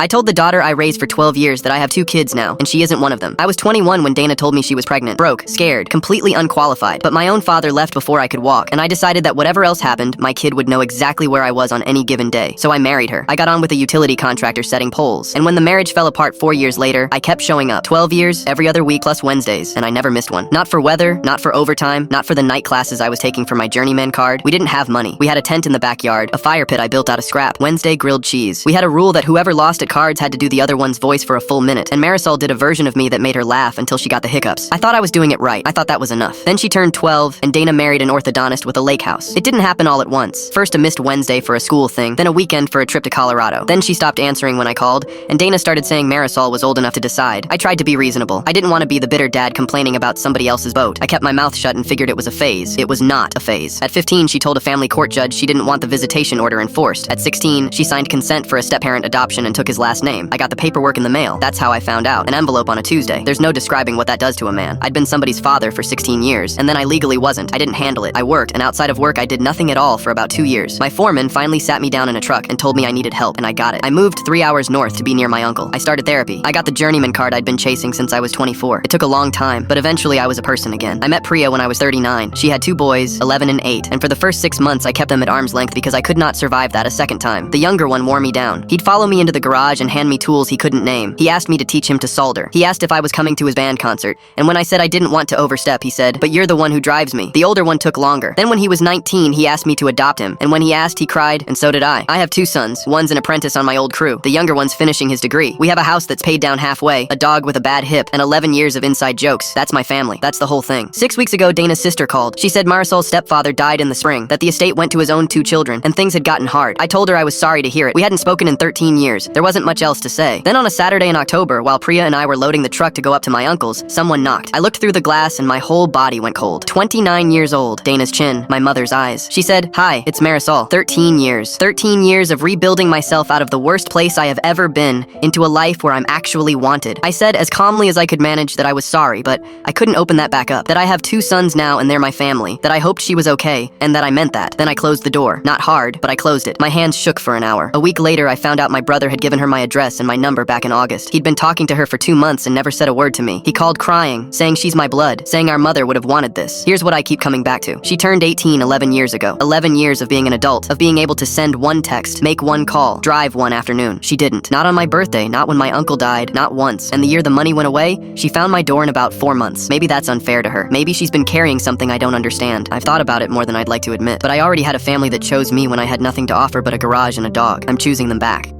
I told the daughter I raised for 12 years that I have 2 kids now, and she isn't one of them. I was 21 when Dana told me she was pregnant. Broke, scared, completely unqualified. But my own father left before I could walk, and I decided that whatever else happened, my kid would know exactly where I was on any given day. So I married her. I got on with a utility contractor setting poles. And when the marriage fell apart 4 years later, I kept showing up. 12 years, every other week plus Wednesdays, and I never missed one. Not for weather, not for overtime, not for the night classes I was taking for my journeyman card. We didn't have money. We had a tent in the backyard, a fire pit I built out of scrap, Wednesday grilled cheese. We had a rule that whoever lost at cards had to do the other one's voice for a full minute, and Marisol did a version of me that made her laugh until she got the hiccups. I thought I was doing it right. I thought that was enough. Then she turned 12, and Dana married an orthodontist with a lake house. It didn't happen all at once. First a missed Wednesday for a school thing, then a weekend for a trip to Colorado. Then she stopped answering when I called, and Dana started saying Marisol was old enough to decide. I tried to be reasonable. I didn't want to be the bitter dad complaining about somebody else's boat. I kept my mouth shut and figured it was a phase. It was not a phase. At 15, she told a family court judge she didn't want the visitation order enforced. At 16, she signed consent for a step-parent adoption and took his last name. I got the paperwork in the mail. That's how I found out. An envelope on a Tuesday. There's no describing what that does to a man. I'd been somebody's father for 16 years, and then I legally wasn't. I didn't handle it. I worked, and outside of work I did nothing at all for about 2 years. My foreman finally sat me down in a truck and told me I needed help, and I got it. I moved 3 hours north to be near my uncle. I started therapy. I got the journeyman card I'd been chasing since I was 24. It took a long time, but eventually I was a person again. I met Priya when I was 39. She had 2 boys, 11 and 8, and for the first 6 months I kept them at arm's length because I could not survive that a second time. The younger one wore me down. He'd follow me into the garage and hand me tools he couldn't name. He asked me to teach him to solder. He asked if I was coming to his band concert, and when I said I didn't want to overstep, he said, "But you're the one who drives me." The older one took longer. Then when he was 19, he asked me to adopt him, and when he asked, he cried, and so did I. I have 2 sons. One's an apprentice on my old crew. The younger one's finishing his degree. We have a house that's paid down halfway, a dog with a bad hip, and 11 years of inside jokes. That's my family. That's the whole thing. 6 weeks ago, Dana's sister called. She said Marisol's stepfather died in the spring, that the estate went to his own 2 children, and things had gotten hard. I told her I was sorry to hear it. We hadn't spoken in 13 years. There wasn't much else to say. Then on a Saturday in October, while Priya and I were loading the truck to go up to my uncle's, someone knocked. I looked through the glass and my whole body went cold. 29 years old. Dana's chin, my mother's eyes. She said, "Hi, it's Marisol." 13 years. 13 years of rebuilding myself out of the worst place I have ever been into a life where I'm actually wanted. I said as calmly as I could manage that I was sorry, but I couldn't open that back up. That I have 2 sons now and they're my family. That I hoped she was okay, and that I meant that. Then I closed the door. Not hard, but I closed it. My hands shook for an hour. A week later, I found out my brother had given her my address and my number back in August. He'd been talking to her for 2 months and never said a word to me. He called crying, saying she's my blood, saying our mother would have wanted this. Here's what I keep coming back to. She turned 18 11 years ago. 11 years of being an adult, of being able to send 1 text, make 1 call, drive 1 afternoon. She didn't. Not on my birthday, not when my uncle died, not once. And the year the money went away, she found my door in about 4 months. Maybe that's unfair to her. Maybe she's been carrying something I don't understand. I've thought about it more than I'd like to admit, but I already had a family that chose me when I had nothing to offer but a garage and a dog. I'm choosing them back.